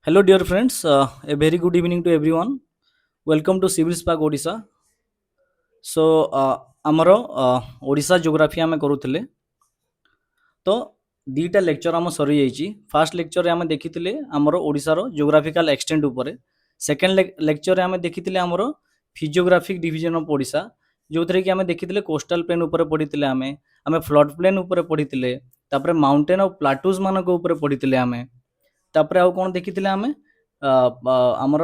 Hello, dear friends. A very good evening to everyone. Welcome to Civil Spark Odisha. So, ଆମର Odisha geography ଆମେ କରୁଥିଲେ ତ ଦୁଇଟା lecture ଆମ ସରିଯାଇଛି। ଫାର୍ଷ୍ଟ ଲେକ୍ଚରରେ ଆମେ ଦେଖିଥିଲେ ଆମର ଓଡ଼ିଶାର ଜୋଗ୍ରାଫିକାଲ ଏକ୍ସଟେଣ୍ଟ ଉପରେ। ସେକେଣ୍ଡ ଲେକ୍ଚରରେ ଆମେ ଦେଖିଥିଲେ ଆମର ଫିଜିଓଗ୍ରାଫିକ୍ ଡିଭିଜନ ଅଫ୍ ଓଡ଼ିଶା, ଯେଉଁଥିରେ କି ଆମେ ଦେଖିଥିଲେ କୋଷ୍ଟାଲ ପ୍ଲେନ୍ ଉପରେ ପଢ଼ିଥିଲେ ଆମେ ଫ୍ଲଡ୍ ପ୍ଲେନ୍ ଉପରେ ପଢ଼ିଥିଲେ, ତାପରେ ମାଉଣ୍ଟେନ୍ ଅଫ୍ ପ୍ଲାଟୁଜ୍ ମାନଙ୍କ ଉପରେ ପଢ଼ିଥିଲେ ତାପରେ ଆଉ କ'ଣ ଦେଖିଥିଲେ ଆମର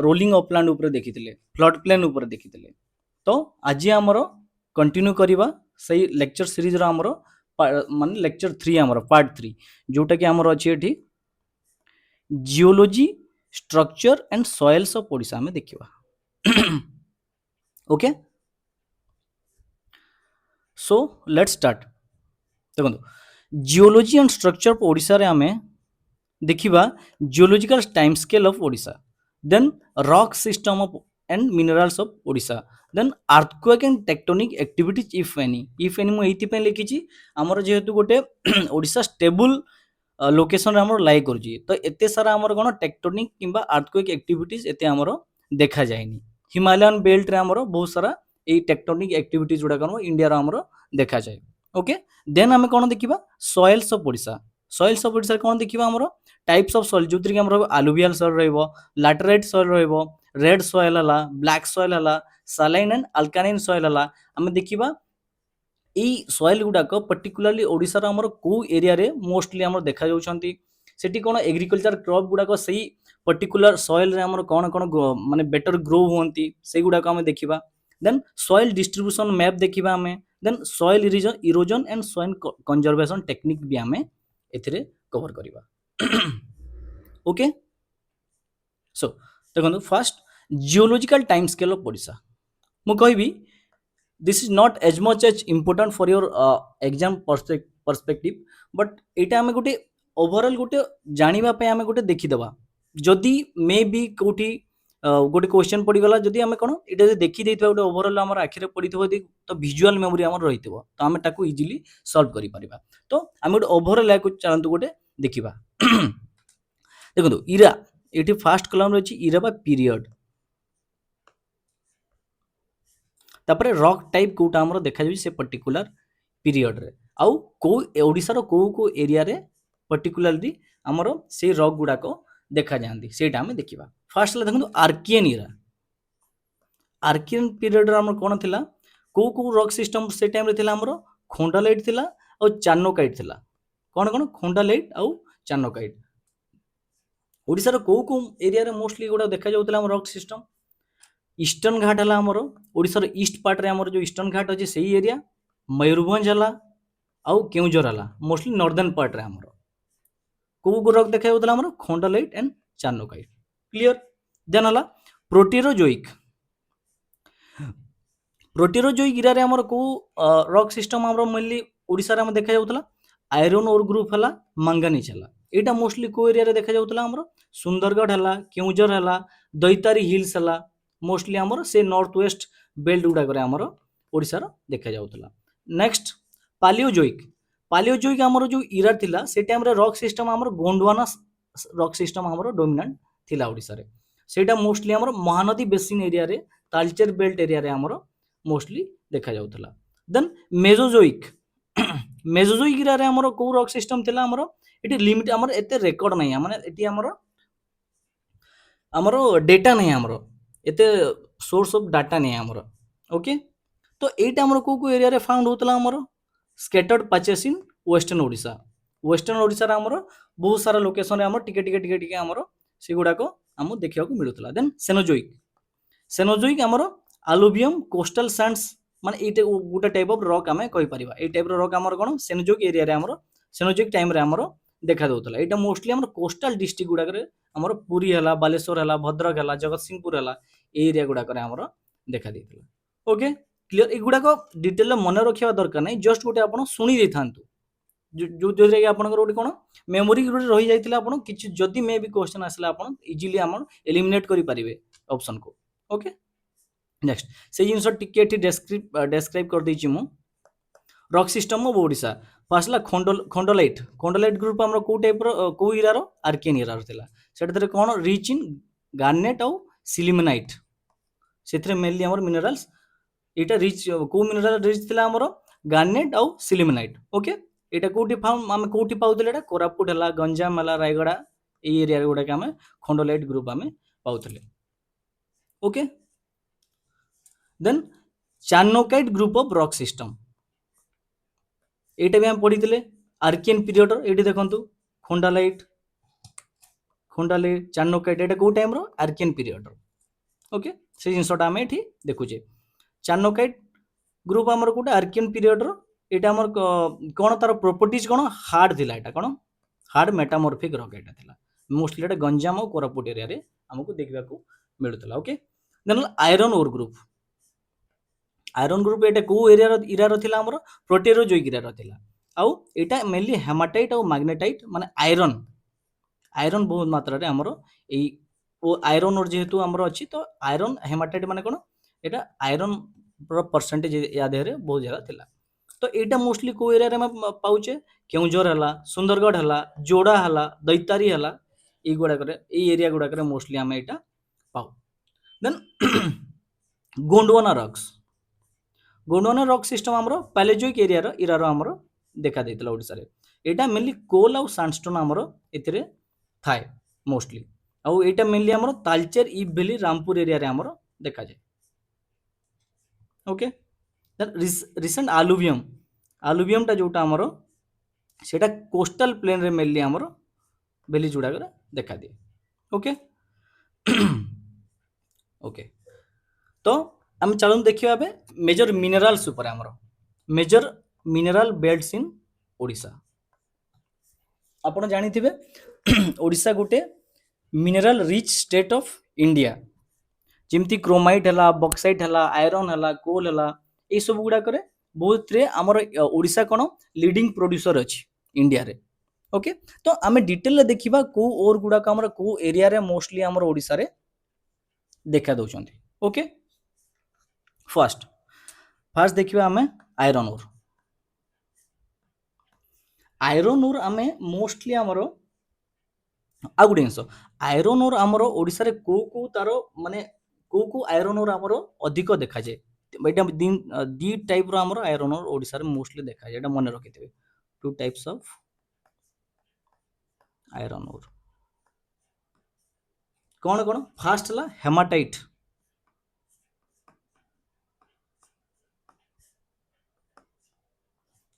ରୋଲିଂ ଅପଲ୍ୟାଣ୍ଡ ଉପରେ ଦେଖିଥିଲେ, ଫ୍ଲଡ୍ ପ୍ଲେନ୍ ଉପରେ ଦେଖିଥିଲେ। ତ ଆଜି ଆମର କଣ୍ଟିନ୍ୟୁ କରିବା ସେଇ ଲେକ୍ଚର ସିରିଜର ଆମର ମାନେ ଲେକ୍ଚର 3 ଆମର ପାର୍ଟ 3, ଯୋଉଟା କି ଆମର ଅଛି ଏଠି geology structure and soils of Odisha ଆମେ ଦେଖିବା। Okay, so let's start. ଦେଖନ୍ତୁ, ଜିଓଲୋଜି एंड स्ट्रक्चर ଅଫ୍ ଓଡ଼ିଶାରେ ଆମେ देखिबा geological time scale of Odisha, then rock system of and minerals of Odisha, then earthquake and tectonic activities if any मु एथि पे लिखिची हमर जेहेतु गोटे ओडिशा स्टेबल लोकेशन रे हमर लाई करजी, तो एते सारा हमर कोन टेक्टोनिक किंबा अर्थक्वेक एक्टिविटीज एते हमर देखा जायनी। हिमालयन बेल्ट रे हमर बहुत सारा ए टेक्टोनिक एक्टिविटीज गुडा कोन इंडिया रे हमर देखा जाय। ओके, देन हमें कोन देखिबा soils of Odisha. Soils of Odisha कोन देखिबा हमर टाइप्स ऑफ सॉइल, जो कि हमर आलुवियल सॉइल रहइबो, लैटेराइट सॉइल रहइबो, रेड सॉइल हला, ब्लैक सॉइल हला, सलाइन एंड अल्कालाइन सॉइल हला। हमें देखिबा ई सॉइल गुडा को पर्टिकुलरली ओडिशा रो हमर को एरिया रे मोस्टली हमर देखा जाउछंती। सेठी कोन एग्रीकल्चर क्रॉप गुडा को सही पर्टिकुलर सॉइल रे हमर कोन कोन माने बेटर ग्रो होंती सेही गुडा को हमें देखिबा। देन सॉइल डिस्ट्रीब्यूशन मैप देखिबा हमें, then soil erosion and soil conservation technique भी हमें एथिरे कवर करिबा। ओके, सो देखो first geological time scale of Odisha मु कहबी this is not as much as important for your exam perspective, but एटा हमें गोटे ओवरऑल गोटे जानिबा पे हमें गोटे देखिदेबा। जदि मे बी कोठी गोटे क्वेश्चन पड़ीगला, जदि हमें कोन एटा जे देखि देइथबा गोटे ओवरऑल हमर आखिरे पड़ीथबो तो विजुअल मेमोरी हमर रहितबो, तो हमें ताकू इजीली सॉल्व करि परिबा। तो हमें गोटे ओवरऑल याकू चलंतु गोटे देखिबा। देखो इरा ये फास्ट कलम रही इरा बा पीरियड, तापरे रॉक टाइप कोटा हमर देखा जाय से पर्टिकुलर पीरियड रे, आउ को ओडिसा रो को एरिया रे पर्टिकुलरली हमर से रॉक गुडा को देखा जांदी, सेटा हमें देखिबा। फर्स्ट ला देखंतु आर्कियन इरा। आर्कियन पीरियड रे हमर कोन थिला, को रॉक सिस्टम से टाइम रे थिला हमर खोंडालाइट थिला और चानोकाइट थिला। कोन खोंडालाइट और चानोकाइट ओडिसा रो को एरिया रे मोस्टली गोडा देखा जाउतला हम रॉक सिस्टम। ईस्टर्न घाट हला हमर ओडिसा रो ईस्ट पार्ट रे हमर जो ईस्टर्न घाट अछि सेही एरिया, मयूरभंज हला आउ केउंझर हला मोस्टली नॉर्दर्न पार्ट रे हमर को रॉक देखा जाउतला हमर खोंडालाइट एंड चानोकाइट। क्लियर? देन हला प्रोटेरोजोइक। प्रोटेरोजोइक एरिया रे हमर को रॉक सिस्टम हमर मेनली ओडिसा रे हम देखा जाउतला आयरन ओर ग्रुप हला, मंगानीज हला। एटा मोस्टली को एरिया रे देखा जाउतला हमर सुंदरगढ़ हला, केउंझर हला, दैतारी हिल्स हला, मोस्टली हमर से नॉर्थ वेस्ट बेल्ट गुडा करे हमर ओडिसा रो देखा जाउतला। नेक्स्ट पालियोजोइक। पालियोजोइक हमर जो इरा थिला से टाइम रे रॉक सिस्टम हमर गोंडवाना रॉक सिस्टम हमर डोमिनेंट थिला ओडिसा रे। सेटा मोस्टली हमर महानदी बेसिन एरिया रे, तालचेर बेल्ट एरिया रे हमर मोस्टली देखा जाउतला। Then mesozoic. मेसोजोइक एरिया रे हमर को रॉक सिस्टम थिला हमर एटी लिमिट हमर एते रेकॉर्ड नै, माने एटी हमर डेटा नै, हमर एते सोर्स ऑफ डाटा नै हमर। ओके, तो एटा हमर को एरिया रे फाउंड होतला हमर scattered patches in western Odisha. Western Odisha रे हमर बहुत सारा लोकेशन रे हमर टिके हमर से गुडा को हम देखिया को मिलुतला। Then Cenozoic. सेनोजोइक हमर अलुवियम कोस्टल सैंड्स, माने एटे गोटे टाइप ऑफ रॉक हमें कहि परिबा। ए टाइप रो रॉक हमर कोन सेनोजोइक एरिया रे हमर सेनोजोइक टाइम रे हमर देखा दउतला। एटा मोस्टली हमर कोस्टल डिस्ट्रिक्ट गुडा करे हमर पुरी हला, बालेश्वर हला, भद्रक हला, जगतसिंहपुर हला, ए एरिया गुडा करे हमर देखा देइतला। Okay, clear? ए गुडा को डिटेल मन रखिया दरकार नै, जस्ट गोटे आपण सुनी देथांतु जो जो रे आपण गोटे कोन मेमोरी गुडे रहि जाइतिला। आपण किछ जदी मे भी क्वेश्चन आसला आपण इजीली आपण एलिमिनेट करि परिबे ऑप्शन को। ओके, नेक्स्ट से जिनस टिके एठी डिस्क्राइब कर दैछि मु rock system of Odisha. First ला खोंडलाइट। खोंडलाइट ग्रुप हमर को टाइप रो को इरा रो आर्कियन इरा रो थिला। सेटा कौन रिच इन गार्नेट आउ सिलिमेनाइट से मेनली आम मिनराल्स यहाँ रिच कौ मिनराल रिच थी आमर गार्नेट आउ सिलिमेनाइट ओके यहाँ कौटी आम कौटी पाते कोरापुट है गंजाम है रायगड़ा ये एरिया गुड़ाक आम खंडोलाइट ग्रुप आम पाते okay then charnockite group of rock system यहाँ भी आम पढ़ी आर्कियन पीरियड ये देखो खंडालाइट चार्नोकाइट यहाँ कौ टाइम आर्कियन पीरियड ओके से जिनसा आम ये देखुचे चार्नोकाइट ग्रुप आमर गोटे आर्कियन पीरियड यहाँ आमर कौन तार प्रॉपर्टीज कौन हार्ड थिला एटा कौन हार्ड मेटामॉर्फिक रॉक एटा थिला मोस्टली एटा गंजाम और कोरापुट एरिया रे हमको देखा मिलूला okay then iron ore group एटा को एरिया इरार थिला हमर प्रोटेरोजोइक इरार थिला आउ एटा मेनली हेमाटाइट और मैग्नेटाइट माने आयरन बहुत मात्रा रे हमर एई ओ आयरन और जेहेतु हमर अछि तो आयरन हेमाटाइट माने कोन एटा आयरन परसेंटेज या देहरे बहुत ज्यादा थिला तो एटा मोस्टली को एरिया रे हम पाउचे केउंझर हला सुंदरगढ़ हला जोड़ा हला दैतारी हला ई गुडा करे ई एरिया गुडा करे मोस्टली हम एटा पाउ देन गोंडवाना रॉक सिस्टम हमरो पैलेजोइक एरिया रो इरारो हमरो देखा देतला ओडिसा रे एटा मेनली कोल और सैंडस्टोन हमरो एथिरे थाए मोस्टली आउ एटा मेनली हमरो तालचेर ईब वैली रामपुर एरिया रे हमरो देखा जाय ओके रिसेंट आलुवियम टा जोटा हमरो सेटा कोस्टल प्लेन रे मेनली हमरो वैली जोड़ा करे देखा दिए ओके ओके तो हम चलून देखिए अबे मेजर मिनरल्स ऊपर हमरो major mineral belts in Odisha आपण जानी थिबे ओडिशा गोटे mineral rich state of India जेमती क्रोमाइट हला बॉक्साइट हला आयरन हला कोल हला ए सब गुडा करे बहुत रे हमर ओडिशा कोन लीडिंग प्रोड्यूसर अछि इंडिया रे ओके तो आमे डिटेल रे देखिबा को और गुडा का हमर को एरिया रे मोस्टली हमर ओडिशा रे देखा दउचंती ओके फर्स्ट देखिबा आमे आयरन ओर आमे मोस्टली हमर आ गुटे जिनस आयरन ओर हमर ओडिशा रे को तारो माने को आयरन ओर हमर अधिक देखा जाए एटा दी टाइप रो हमर आयरन ओर ओडिशा रे मोस्टली देखा जाए एटा मन रखिथिबे two types of iron ore कौन फास्ट हला हेमाटाइट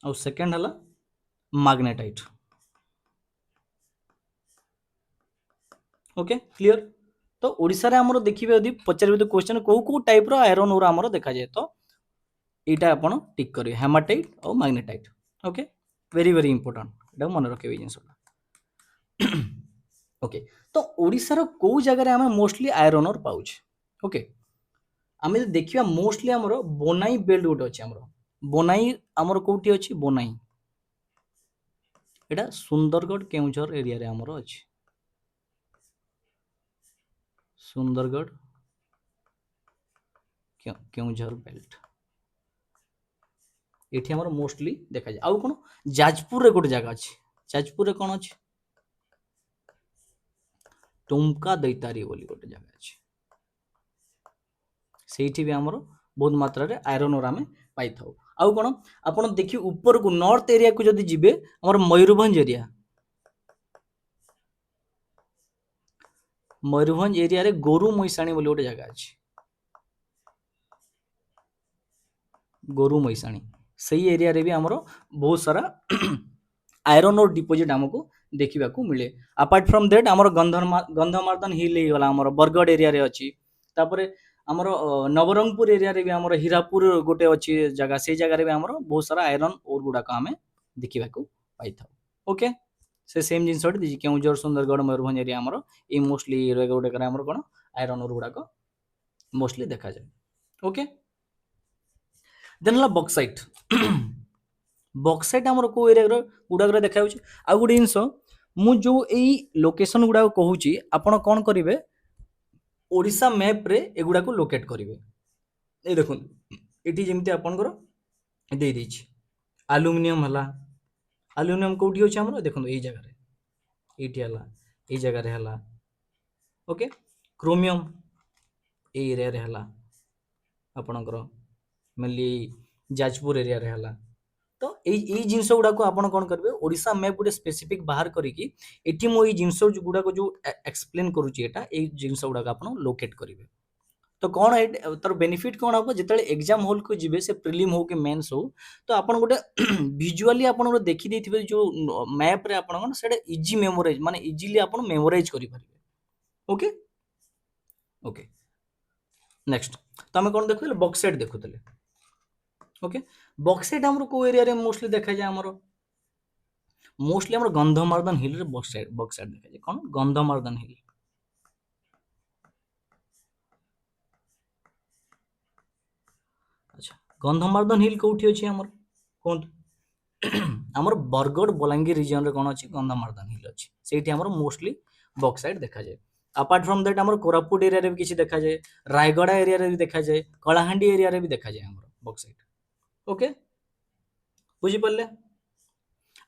और सेकंड हला मैग्नेटाइट ओके क्लियर तो ओडिशा रे हमरो देखिबे यदि पचारबे तो क्वेश्चन को टाइप रो आयरन ओर हमरो देखा जाए तो एटा आपण टिक करियो हेमाटाइट और magnetite okay very very important एटा मन रखिबे जिंसटा ओके तो ओडिशा रो को जगह रे हम मोस्टली आयरन ओर पाउछ ओके आमे देखिबा मोस्टली हमरो बोनाई बेल्ट गोटे अछि हमरो बोनाई हमरो कोठी अछि बोनाई एटा सुंदरगढ़ केउंझर एरिया रे हमरो अछि सुंदरगढ़ केउंझर बेल्ट एठी हमरो मोस्टली देखा जाय आउ कोन जाजपुर रे गोटे जगह अछि जाजपुर रे कोन अछि टुमका दैतारी बोली गोटे जगह अछि सेठी भी हमरो बहुत मात्रा रे आयरन ओर आमे पाई थाउ आउ कोन आपण देखि ऊपर को नॉर्थ एरिया को जदी जिबे हमर मयूरभंज एरिया रे गोरु मैसाणी बोली गोटे जगह अछि गोरु मैसाणी सही एरिया रे भी हमरो बहुत सारा आयरन और डिपोजिट हमको देखिबा को मिले अपार्ट फ्रॉम दैट हमरो गंधमार्दन हिल हे गला हमरो बरगढ़ एरिया रे अछि तापरे हमरो नवरंगपुर एरिया रे भी हमरो हीरापुर गोटे अछि जगह से जगह रे भी हमरो बहुत सारा आयरन और गुडा का हमें देखिबा को पाई था ओके से सेम जिंस हट केउंझर सुंदरगढ़ मयूरभंज एरिया हमरो ए मोस्टली गोटे करे हमरो कोन आयरन और गुडा को मोस्टली देखा जाए ओके देन ला बॉक्साइट बॉक्साइट हमर को एरिया गुडा देखा होची आ गुडे जिंस मु जो एई लोकेशन गुडा कहूची आपण कोन करिवे ओडिशा मैप रे एगुडा को लोकेट करिवे ए देखुन एठी जेमति आपनकर दे दैछि एल्युमिनियम हला एल्युमिनियम कोठी होची हमर देखुन एई जगह रे एठी हला एई जगह रे हला ओके क्रोमियम ए एरिया रे हला आपणकर मेनली जाजपुर एरिया रे हला तो यही जिनस गुड़ा को आप कौन करेंगे ओडिशा मैप गोटे स्पेसिफिक बाहर करिकी एठी मो ये जिनस गुड़ा को जो एक्सप्लेन करूची एटा ए जिनस गुड़ा आप लोकेट करेंगे तो कौन तार बेनिफिट कौन हम जो एग्जाम हॉल को जीवे से प्रिलिम हो कि मेंस हो तो आप गोटे विजुअली आप देखी देथिबे जो मैप रे आप सेटा इजी मेमोराइज माने इजीली आप मेमोराइज करि परिबे ओके ओके नेक्स्ट तो आम कौन देखुले बक्साइट देखुले ओके बक्साइट हमर को एरिया रे मोस्टली देखा जाए हमर मोस्टली हमर गंधमार्दन हिल रे बक्साइट देखा जाए कौन गंधमार्दन हिल अच्छा गंधमार्दन हिल कोठी अछि हमर कोन हमर बरगड़ बलांगीर रीजन रे कोन अछि गंधमार्दन हिल अछि सेठी हमर मोस्टली बक्साइट देखा जाए अपार्ट फ्रॉम दैट हमर कोरापुट एरिया रे भी किछि देखा जाए रायगड़ा एरिया रे भी देखा जाए कलाहांडी एरिया रे भी देखा जाए हमर बक्साइट ओके बुझी पल्ले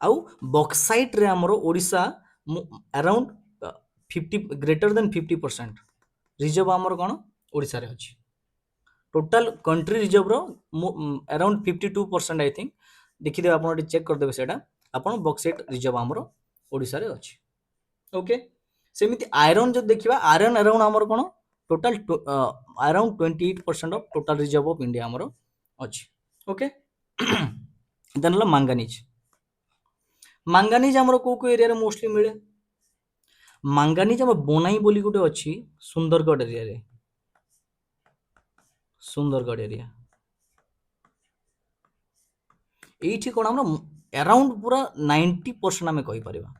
आउ बक्साइट रे हमर Odisha around 50 greater than 50% reserve हमर कोन ओडिशा रे अछि टोटल कंट्री रिजर्व रो अराउंड 52% आई थिंक देखिदे आपण चेक कर देबे सेटा आपण बक्साइट रिजर्व हमर ओडिशा रे अछि ओके सेमिति आयरन जो देखिबा आयरन अराउंड हमर कोन total around 28% of total reserve of India हमर अछि ओके देन ला मांगानीज हमर को एरिया रे मोस्टली मिले मांगानीज हम बोनाई बोली गुटे अछि सुंदरगढ़ एरिया रे सुंदरगढ़ एरिया एठी कोन हम अराउंड पूरा 90% हमें कहि परिबा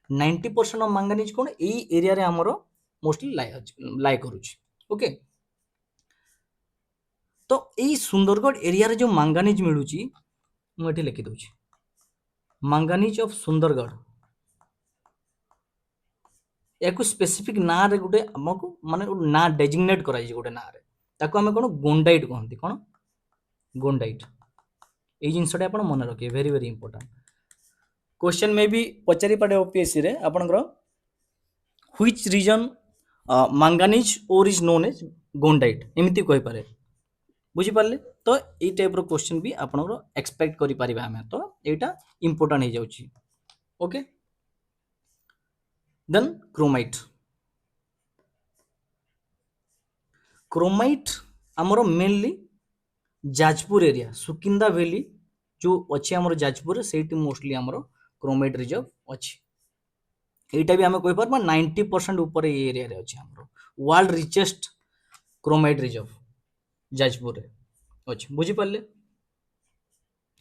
90% ऑफ मांगानीज कोन एई एरिया रे हमर मोस्टली लाई करूची ओके तो एई सुंदरगढ़ एरिया रे जो मांगानीज मिलुची मु एठी लिखि दउची मांगानीज ऑफ सुंदरगढ़ याकू स्पेसिफिक ना रे गुटे हमको माने ना डेजिग्नेट कराई जे गुटे ना रे ताको हमें कोन गोंडाइट कहंती कोन गोंडाइट ए जिनसटा आपण मन रखिए वेरी वेरी इंपोर्टेंट क्वेश्चन में भी पचारि पड़े ओपीएससी रे आपनकर व्हिच रीजन मांगानीज और इज नोन एज गोंडाइट एमिति कहि पारे बुझी पारले तो ए टाइप रो क्वेश्चन भी आपनकर एक्सपेक्ट करि परिबा हमें तो एटा इंपोर्टेंट हे जाउची ओके देन क्रोमाइट आमर mainly Jajpur area Sukinda valley जो अच्छे आमर जाजपुर से मोस्टली आमर क्रोमाइट रिजर्व अच्छी एटा भी आम कहि पारबा 90% ऊपर ए एरिया रे अछि हमरो world richest chromite reserve Jajpur रे अछि बुझी पारले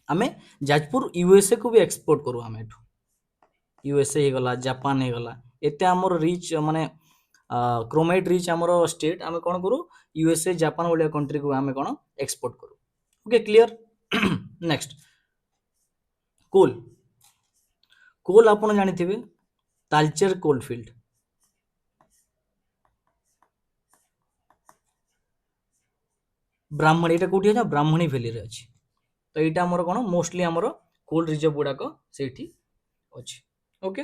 आमे जाजपुर यूएसए को भी एक्सपोर्ट करू आमे एठू यूएसए हे गला जापान हे गला एते हमर रिच माने क्रोमाइट रिच हमर स्टेट आमे कोन करू यूएसए जापान वाला कंट्री को आमे कोन एक्सपोर्ट करू ओके क्लियर नेक्स्ट कोल आपण जानिथिबे तालचेर कोलफील्ड ब्राह्मणी एटा कोठी अछि ब्राह्मणी वैली रे अछि तो एटा हमर कोन मोस्टली हमर कोल रिजर्व गुडा को सेठी अछि ओके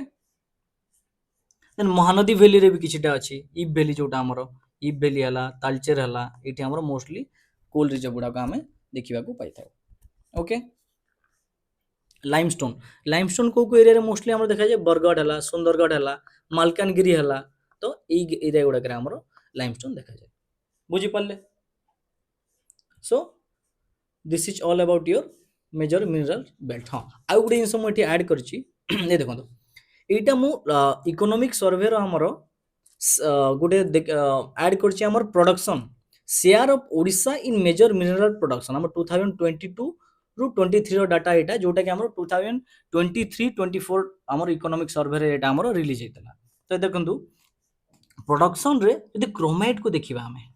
देन महानदी वैली रे भी किछटा अछि इब वैली जोटा हमर इब वैली हला तालचेर हला एठी हमर मोस्टली कोल रिजर्व गुडा को हमें देखिबा को पाइथाउ ओके लाइमस्टोन को एरिया रे मोस्टली हमर देखा जाय बरगढ़ हला सुंदरगढ़ हला मालकानगिरी हला तो ए एरिया गुडा करे हमर लाइमस्टोन देखा जाय बुझी पल्ले so this is all about your major mineral belt हाँ आउ गुटे जिनस मुझे ऐड करछि ए देखो एटा मु इकोनॉमिक सर्वे रो हमर गुटे ऐड करछि हमर production share of Odisha in major mineral production हमर 2022 रु 23 रो डाटा एटा जोटा कि हमर 2023-24 हमर इकोनॉमिक सर्वे रे एटा हमर रिलीज हेतला तो देखंतु प्रोडक्शन रे यदि क्रोमाइट को देखिबा हमें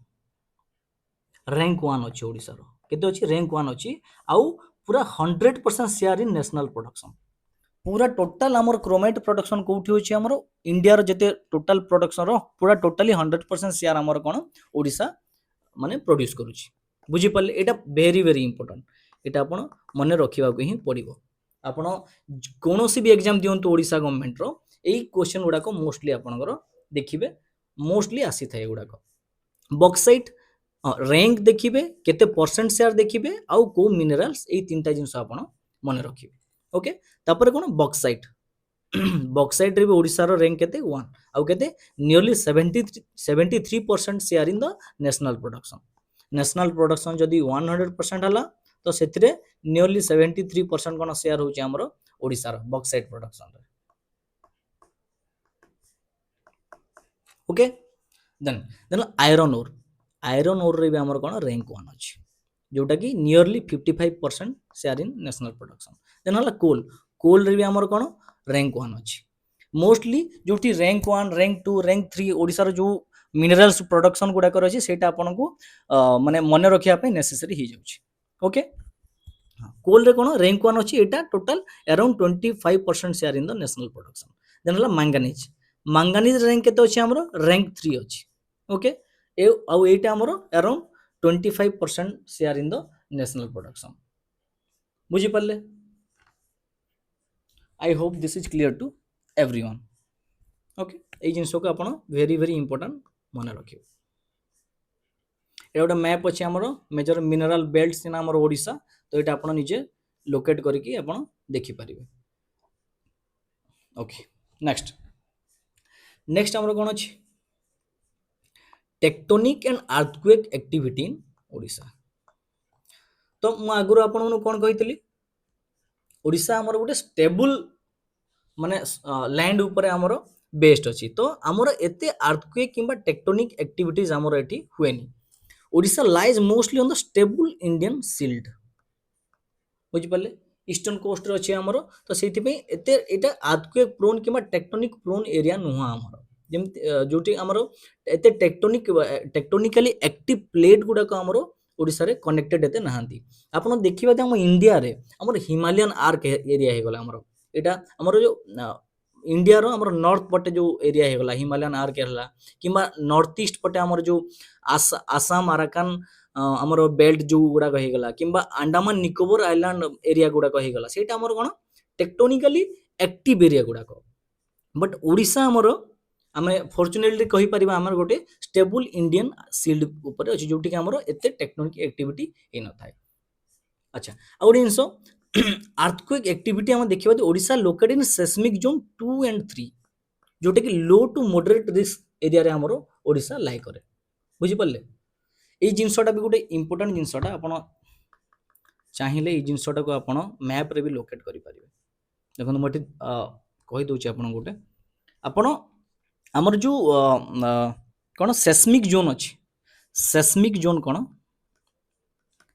रैंक 1 अछि ओडिसा रो केते अछि रैंक 1 अछि आउ पूरा 100% शेयर इन नेशनल प्रोडक्शन पूरा टोटल हमर क्रोमाइट प्रोडक्शन कोठी होछि हमर इंडिया रो जते टोटल प्रोडक्शन रो पूरा टोटली 100% शेयर हमर कोन ओडिसा माने प्रोड्यूस करूछि बुझी पल्ले एटा वेरी वेरी इंपोर्टेंट एटा आपण मने रखिबा को ही पड़िबो आपण कोनोसी भी एग्जाम दियंतु ओडिसा गवर्नमेंट रो एई क्वेश्चन गुडा को मोस्टली आपनकर देखिबे मोस्टली आसी थाए गुड़ाक बक्साइट रैंक देखिए केते परसेंट शेयर देखिए आउ को मिनरल्स ए तीन टा जिंस आपण मन रखिए ओके तापर कोन बक्साइट बक्साइट रे भी ओडिसा रो रैंक केते 1 आउ केते nearly 73% share in the national production जदी 100% हला तो सेथिरे नियरली 73% कोन शेयर होची हमरो ओडिसा रो बक्साइट प्रोडक्शन रे ओके देन आयरन ओर रे भी हमर कोन रैंक 1 अछि जोटा कि nearly 55% share in national production then हला कोल रे भी हमर कोन रैंक 1 अछि मोस्टली जोटी रैंक 1 रैंक 2 रैंक 3 ओडिसा रो जो मिनरल्स प्रोडक्शन गुडा कर अछि सेटा आपन को माने मन रखिया पे नेसेसरी ही जाउछि ओके कोल रे कोन रैंक 1 अछि एटा total around 25% share in the national production then हला मैंगानीज रैंक केते अछि हमरो रैंक 3 अछि ओके ए आउ एटा हमरो around 25% share in the national production बुझी पल्ले I hope this is clear to everyone okay ए जिंस को आपण वेरी वेरी इंपोर्टेंट मन रखियो ए गोटे मैप अछि हमरो मेजर मिनरल बेल्ट्स इन हमरो ओडिसा तो एटा आपण निजे लोकेट करके आपण देखि परिबे ओके नेक्स्ट हमरो कोन अछि tectonic and earthquake activity in Odisha तो मु आगुर आपण कोन कहितली ओडिसा हमर गोटे स्टेबल माने लैंड ऊपर हमर बेस्ड अछि तो हमर एते अर्थक्वेक किंबा टेक्टोनिक एक्टिविटीज हमर एठी हुएनी Odisha lies mostly on the stable Indian shield बुझि पाले ईस्टर्न कोस्ट रे अछि हमर तो सेति पे एते एटा अर्थक्वेक प्रोन किंबा टेक्टोनिक प्रोन एरिया नुहा हमर जेमति जोटी हमर एते टेक्टोनिकली एक्टिव प्लेट गुडा को हमर ओडिसा रे कनेक्टेड एते नहांती आपण देखिबा हम इंडिया रे हमर हिमालयन आर्क एरिया हे गला हमर एटा हमर जो इंडिया रो हमर नॉर्थ पटे जो एरिया हे गला हिमालयन आर्क हला किंबा नॉर्थ ईस्ट पटे हमर जो आसाम अराकान हमर बेल्ट जो गुडा कहि गला किंबा अंडमान निकोबर आइलैंड एरिया गुडा कहि गला सेटा हमर कोन टेक्टोनिकली एक्टिव एरिया गुडा को बट ओडिसा हमर आमे फॉर्चुनेटली कहि परिबा हमर गोटे स्टेबल इंडियन शिल्ड ऊपर अछि जोटी के हमर एते टेक्टोनिक एक्टिविटी हे न थाए अच्छा आ ओडी इंसो अर्थक्वेक एक्टिविटी हम देखिबा तो Odisha located in seismic zone 2 and 3 Jote कि लो टू मॉडरेट रिस्क एरिया रे हमरो ओडिसा लाई करे बुझी पल्ले ए जिंसटा भी गोटे इंपोर्टेंट जिंसटा आपण चाहिले ए जिंसटा को आपण मैप रे भी लोकेट करि परिबे देखन मटे कहि दोछि आपण गोटे आपण हमर जो कोन सेस्मिक जोन अछि सेस्मिक जोन कोन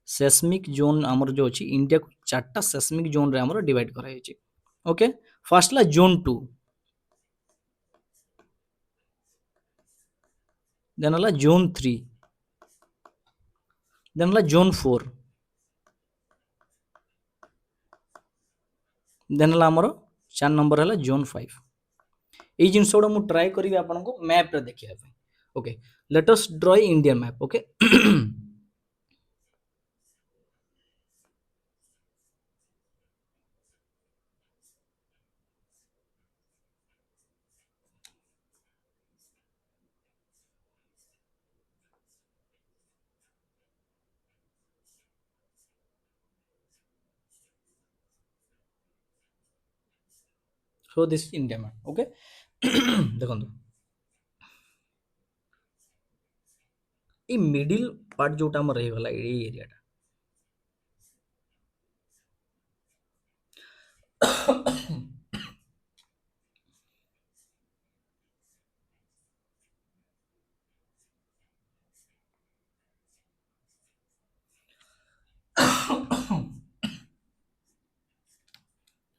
सेस्मिक जोन हमर जो अछि इंडिया को चारटा सेस्मिक जोन रे हमर डिवाइड करा अछि ओके फर्स्ट ला जोन 2 देन ला जोन 3 देन ला जोन 4 देन ला हमर 4 नंबर हला जोन 5 ए जिंस ओडा मु ट्राई करिवे आपन को मैप रे देखिया okay let us draw Indian map okay so this is India map okay देखो ये मिडिल पार्ट जोटा हम रही वाला ये एरिया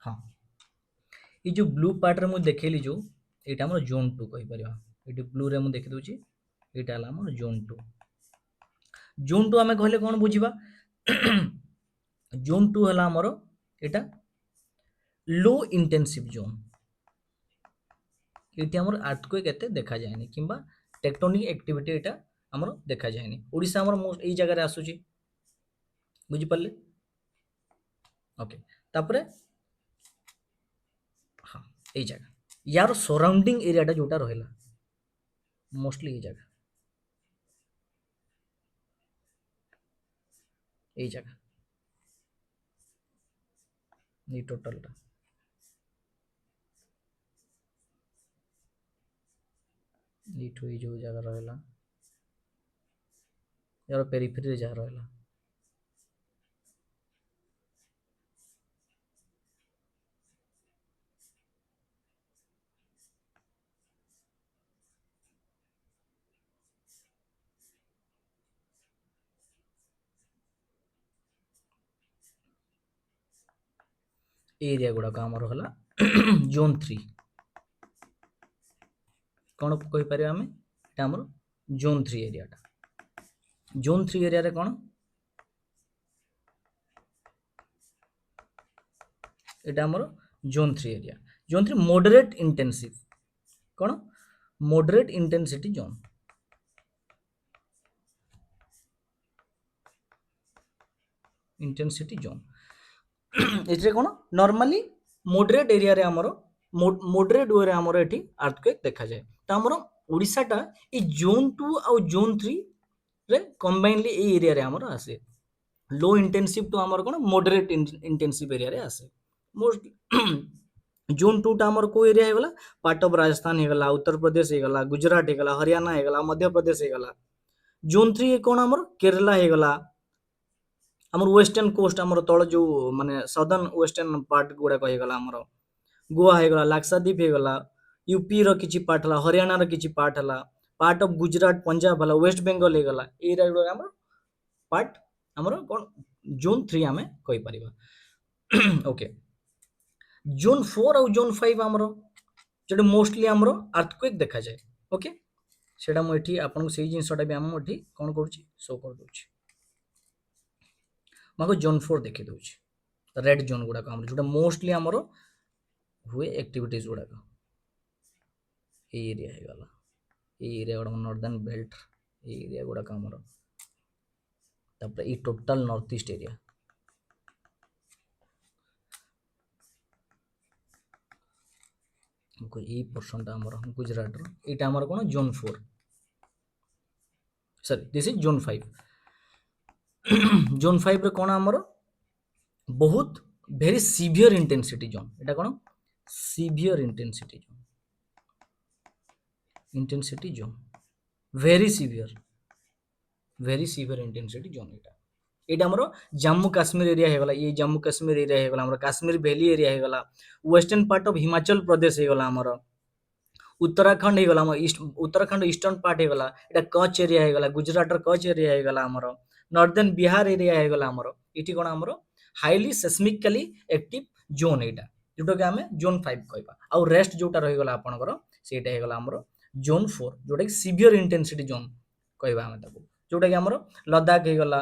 हाँ ये जो ब्लू पार्ट रे मु देखेली जो एटा हमर जोन 2 कहि परिबा एटी ब्लू रे मु देखि दोची एटा हला हमर जोन 2 हमें कहले कोन बुझिबा जोन 2 हला हमर एटा लो इंटेंसिव जोन एटी हमर अर्थक्वेक एते देखा जायनी किंबा टेक्टोनिक एक्टिविटी एटा हमर देखा जायनी ओडिसा हमर मोस्ट एई जगह रे आसुची बुझि पल्ले ओके तापरे हाँ एई जगह यार सराउंडिंग एरिया टा जोटा रहला मोस्टली ये जगह ये टोटलटा ଏଇଠୁ ଏଇ ଯେଉଁ ଜାଗା ରହିଲା यार पेरिफेरी जहाँ रहा एरिया गुड़ाक आमर है जोन 3 कौन कहीपर आम आमर जोन 3 एरियाटा जोन 3 एरिया रे कौन एटा आमर zone 3 area zone 3 moderate intensive कौन moderate intensity zone intensity zone एथरे कौन नॉर्मली मॉडरेट एरिया रे आमर मॉडरेट वे रे आमर एठी अर्थक्वेक देखा जाए तो आमर ओडिसाटा ए जोन 2 और जोन 3 रे कंबाइनली ए एरिया रे आमर आसे लो इंटेंसिव तो आमर कौन मॉडरेट इंटेंसिव एरिया रे आसे मोस्ट जोन 2 टा आमर को एरिया हे गला पार्ट ऑफ राजस्थान हे गला उत्तर प्रदेश हे गला गुजरात हे गला हरियाणा हे गला मध्य प्रदेश हे गला जोन 3 कौन आमर केरला हे गला आमर वेस्टर्न कोस्ट आमर तळ जो माने सदर्न वेस्टर्न पार्ट गुडा कहि गला आमर गोवा हे गला लाक्षाद्वीप हे गला यूपी रो किछि पार्ट हला हरियाणा रो किछि पार्ट हला पार्ट ऑफ गुजरात पंजाब हला वेस्ट बंगाल हे गला एरिया गुडा आमर पार्ट आमर कोन जोन 3 आमे कहि परिबा ओके जोन 4 और जोन 5 आमर जेटा मोस्टली आमर अर्थक्वेक देखा जाए ओके सेटा मु एठी आपन को सेही जिंसटा भी हम एठी कोन करूची शो कर दोची मको जोन 4 देखि दोची रेड जोन गुडा आमर जोटा मोस्टली आमर हुए एक्टिविटीज गुडा ए एरिया हे गला ए एरिया गुडा नॉर्दर्न बेल्ट ए एरिया गुडा आमर तापर ई टोटल नॉर्थ ईस्ट एरिया ई पोर्शन टा आमर गुजरात रो एटा आमर कोन zone 4 sorry this is zone 5 zone 5 रे कोन आमर बहुत वेरी सीवियर इंटेंसिटी जोन एटा कोन severe intensity zone very severe intensity zone एटा एटा हमरो जम्मू कश्मीर एरिया हे गला ये जम्मू कश्मीर एरिया हे गला हमरो कश्मीर वैली एरिया हे गला western part of Himachal Pradesh हे गला हमरो उत्तराखंड हे गला ईस्ट उत्तराखंड ईस्टर्न पार्ट हे गला एटा कच्छ एरिया हे गला गुजरात रो कच्छ एरिया हे गला हमरो नॉर्दर्न बिहार एरिया हे गला हमरो इठी कोन हमरो हाईली सेस्मिकली एक्टिव जोन एटा जोटा के हमें जोन 5 कहबा आ रेस्ट जोटा रहि गला आपनकर सेटा हे गला हमरो जोन 4 जोटा कि सीवियर इंटेंसिटी जोन कहबा हम ताको जोटा कि हमरो लद्दाख हे गला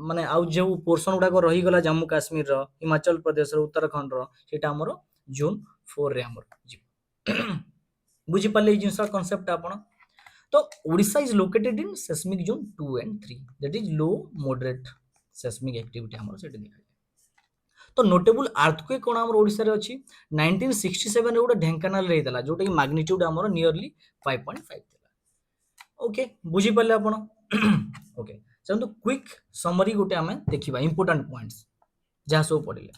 माने आउ जो पोर्शन गुडा को रही गला जम्मू काश्मीर रो हिमाचल प्रदेश रो उत्तराखंड रो सेटा हमरो जोन 4 रे हमरो जी बुझी पाले जिंसा कांसेप्ट आपण तो Odisha is located in seismic zone 2 and 3 that is low moderate seismic activity हमरो सेटा देखा तो नोटेबल अर्थक्वेक कोन हमरो ओडिसा रे अछि 1967 रे गोटे ढेंकानाल रे हितला जोटा कि मैग्नीट्यूड हमरो नियरली 5.5 थिला ओके बुझी पाले आपण ओके चलतो क्विक समरी गोटे आमे देखिबा इंपोर्टेंट पॉइंट्स जहा सब पढिले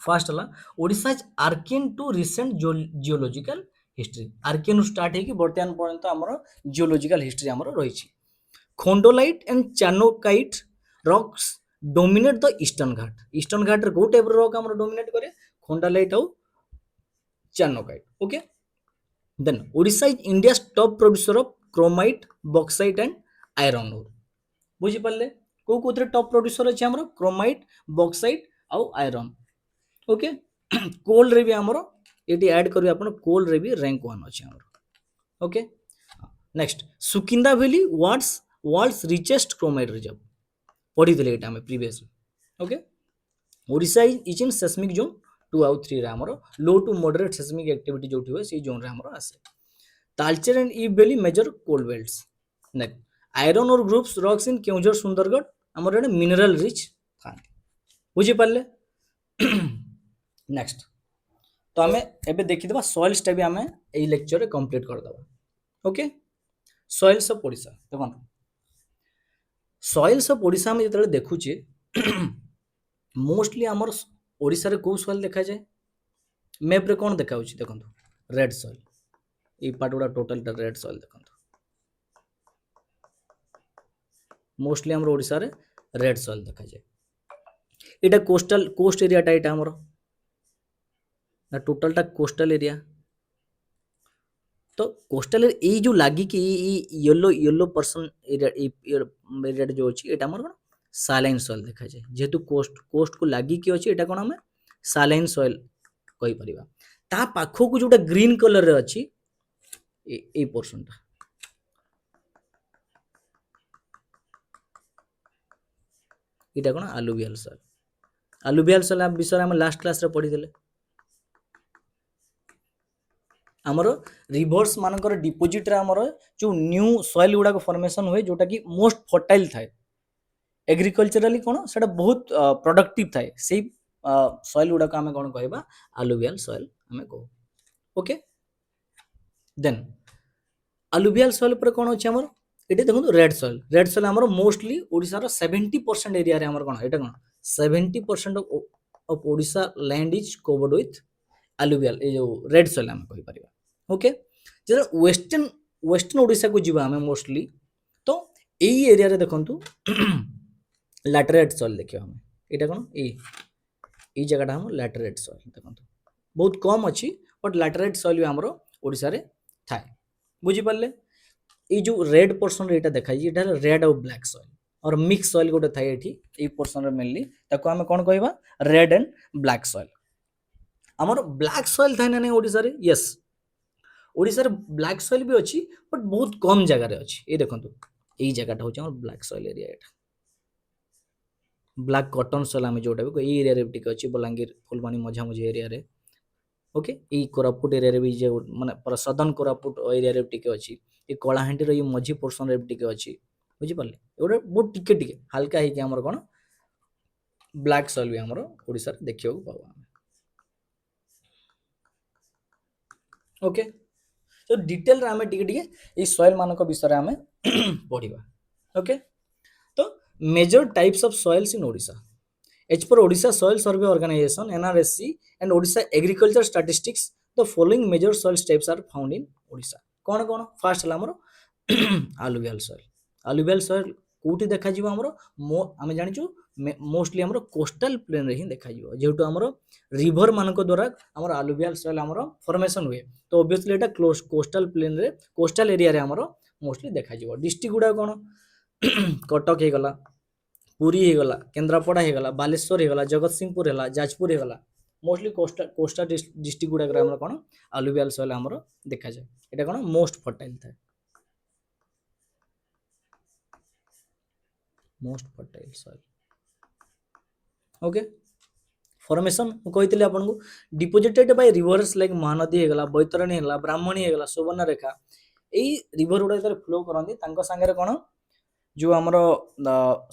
फर्स्ट हला Odisha is archaean to recent geological history archaean start है कि वर्तमान पर्यंत हमरो जियोलॉजिकल हिस्ट्री हमरो रहिछि khondalite and charnockite rocks dominate the eastern ghat रे गो टाइप रॉक हमरो डोमिनेट करे खोंडोलाइट और charnockite okay then Odisha is India top producer of chromite bauxite and iron ore बुझी पाले को कोथरे टॉप प्रोड्यूसर अछि हमरो क्रोमाइट बॉक्साइट और आयरन ओके कोल रे भी हमरो एटी ऐड करियो आपण कोल रे भी रैंक 1 अछि हमरो okay next Sukinda valley world's richest chromite reserve पढ़ी दिले एटा में previous okay Odisha is in seismic zone 2 और 3 रे हमरो low to moderate seismic activity जोठी होय से जोन रे हमरो आसे तालचेर एंड ई valley major coal belts next iron ore groups rocks in Keonjhar Sundargarh हमर एने मिनरल रिच था बुझी पाले नेक्स्ट तो हमें एबे देखि देबा सॉइल स्टे भी हमें एई लेक्चर रे कंप्लीट कर देबा ओके सॉइल्स ऑफ ओडिशा देखो सॉइल्स ऑफ ओडिशा में जो देखुचे मोस्टली आमर ओडिशा रे को सॉइल देखा जाए मैप रे कौन देखा होची देखो रेड सॉइल ये पार्ट गुड़ा टोटल रेड सॉइल देखो मोस्टली आमर ओडिशा रे रेड सॉइल देखा जाए एटा कोस्टल कोस्ट एरिया टा एटा आमर ना टोटल टा कोस्टल एरिया तो कोस्टल ये जो लगी कि येलो येलो पर्सन एरिया जो अच्छी एटा हमर कोन सालाइन सॉइल देखा जाए जेहेतु कोस्ट कोस्ट को लगी कि अच्छी एटा कोन हमें सालाइन सॉइल कहि परिबा ता पाखो को जोटा ग्रीन कलर रे अच्छी ए पोर्शन ता एटा कोन आलुवियल सॉइल विषय हम लास्ट क्लास रे पढ़ी देले आमर रिवर्स मानकर डिपोजिट रे आमर जो न्यू सॉइल गुडा फॉर्मेशन हुए जोटा कि मोस्ट फर्टाइल थाए एग्रीकल्चरली कौन से बहुत प्रोडक्टिव थाए से सॉइल गुडा आम कौन कहवा आलुवियल सॉइल आम कह ओके देन आलुवियल सॉइल पर कौन अच्छे आमर ये देखो रेड सॉइल आमर मोस्टली ओडिशा रो 70% एरिया रे आमर कौन एटा कौन 70% of Odisha land is covered with alluvial ये जो रेड सॉइल आम कहि परिबा ओके जो वेस्टर्न ओडिशा को जीवा हमें मोस्टली तो यही एरिया रे देखंतु लैटराइट सॉइल देखियो हमें एटा कोन ई जगहटा हम लैटराइट सॉइल देखंतु बहुत कम अछि बट लैटराइट सॉइल भी हमरो ओडिशा रे थाए बुझी पाले ई जो रेड पोर्शन रे एटा देखाई एटा रेड और ब्लैक सॉइल और मिक्स सॉइल गोटे थाए एठी ई पोर्शन रे मेनली ताको हमें कोन कहबा रेड एंड ब्लैक सॉइल हमर ब्लैक सॉइल थाए ना ओडिशा रे यस ओडिशा रे ब्लैक सॉइल भी अच्छी बट बहुत कम जगह रे अच्छी ये देखो यही जगहटा हूँ ब्लैक सॉइल एरिया एटा ब्लैक कॉटन सॉइल आम जोटा भी ये एरिया रे टिके अच्छी बलांगीर फुलबाणी मझा मझी एरिया रे ओके ये कोरापुट एरिया रे भी जो माने पूरा सदर्न कोरापुट एरिया रे टिके अच्छी ये कलाहांडी रो ये मझी पोर्शन रे टिके अच्छी बुझी पाले एगोटे बहुत टिके टिके हल्का है कि हमर कोन ब्लैक सॉइल भी हमर ओडिसा रे देखियो पावा ओके तो डिटेल रे आमे टिके टिके ई सॉइल मानक विषय आमे पढ़िबा ओके तो major types of soils in Odisha as per Odisha soil survey organisation NRSC and Odisha agriculture statistics the following major soil types are found in Odisha कौन कौन फास्ट हला हमर आलुवियल सॉइल कोठी देखा जीव हमर आमे जानिचु मोस्टली हमर कोस्टल प्लेन रे ही देखा जीव जेहेतु हमर रिवर मानक द्वारा हमर आलुवियल सॉइल हमर फॉर्मेशन हुए तो ऑब्वियसली एटा क्लोज कोस्टल प्लेन रे कोस्टल एरिया रे हमर मोस्टली देखा जीव डिस्ट्रिक्ट गुडा कोन कटक हे गला पुरी हे गला केंद्रापड़ा हे गला बालेश्वर हे गला जगतसिंहपुर हेला जाजपुर हे गला मोस्टली कोस्टल डिस्ट्रिक्ट गुडा हमर कोन आलुवियल सॉइल हमर देखा जाय एटा कोन मोस्ट फर्टाइल था most fertile soil okay formation कहते आपन को deposited by rivers like Mahanadi हे गला बैतरणी हेला ब्राह्मणी हे गला सुवर्णरेखा एई रिवर गुडा जर फ्लो करंदी तांको संगे कोन जो हमर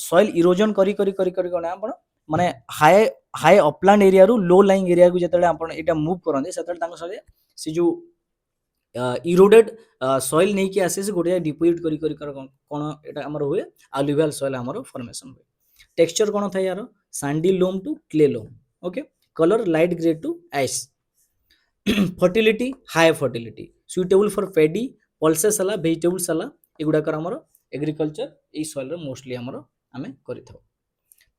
सॉइल इरोजन करी करी करी करी कोन आपण माने हाई हाई अपलैंड एरिया रु लो लाइंग एरिया को जतले आपण एटा मूव करंदी सतले तांको संगे से जो इरोडेड सॉइल नहीं कि आसे से गोटे डिपोजिट करी करी कोन एटा हमर हुए आलुवियल सॉइल हमर फॉर्मेशन हुए टेक्सचर कोन था यार sandy loam to clay loam okay colour light grey to ash fertility high fertility suitable for paddy pulses हला वेजिटेबल्स हला एगुडा कर हमर एग्रीकल्चर ए सॉइल रे मोस्टली हमर आमे करि थाउ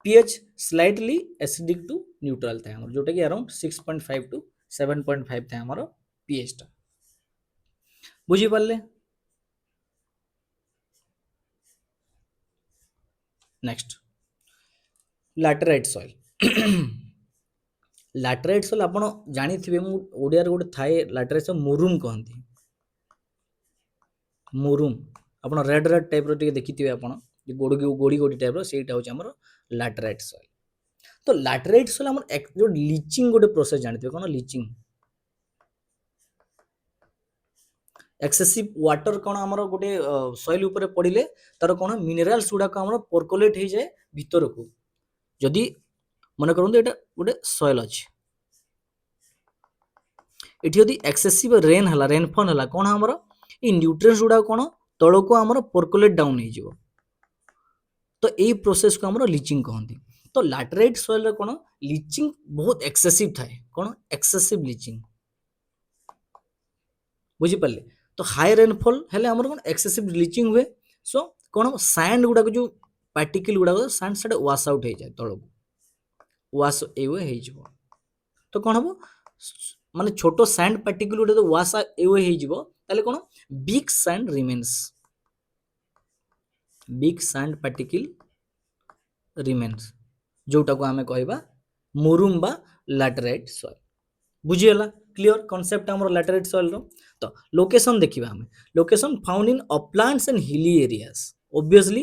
pH slightly acidic to neutral था हमर जोटा कि अराउंड 6.5 टू 7.5 था हमर पीएच टा बुझी पाले next laterite soil laterite soil आपण जानि थिबे मु ओडिया रे गोटे थाए लैटराइट सॉइल मुरुम कहंती मुरुम आपण रेड रेड टाइप रो टिके देखिथिबे आपण गोडी गोडी गोडी टाइप रो सेटा होछ हमर लैटराइट सॉइल तो लैटराइट सॉइल हमर जो लीचिंग गोटे प्रोसेस जानिथिबे कोन लीचिंग एक्सेसिव वाटर कोन हमर गोटे सॉइल ऊपर पडिले तार कोन मिनरल्स गुडा को हमर परकोलेट हे जाय भीतर को जदी मन करंतु एटा गोटे सॉइल अछि एठी यदि एक्सेसिव रेन हला रेनफॉल हला कोन हमर ई न्यूट्रिएंट्स गुडा कोन तल को आमर परकोलेट डाउन हो तो यही प्रोसेस को आमर लिचिंग कहती तो लैटेराइट सॉइल कौन लिचिंग बहुत एक्सेसिव थाए कौन एक्सेसिव लिचिंग बुझीपारे तो हाई रेनफॉल हेले आमर कौन एक्सेसिव लिचिंग हुए सो कौन सैंड गुड़ाक जो पार्टिकल गुड़ाक सैंड साडे वाश आउट हो जाए तल को वाश एवे हो तो कौन हम माने छोटो सैंड पार्टिकल गुड़ा तो वाश एवे हो ताले कौन big sand remains big sand particle remains जोटा को आमे कहबा मुरुम बा लैटेराइट सॉइल बुझीगला क्लियर कॉन्सेप्ट हमर लैटेराइट सॉइल रो तो लोकेशन देखिबा हमें location found in uplands and hilly areas obviously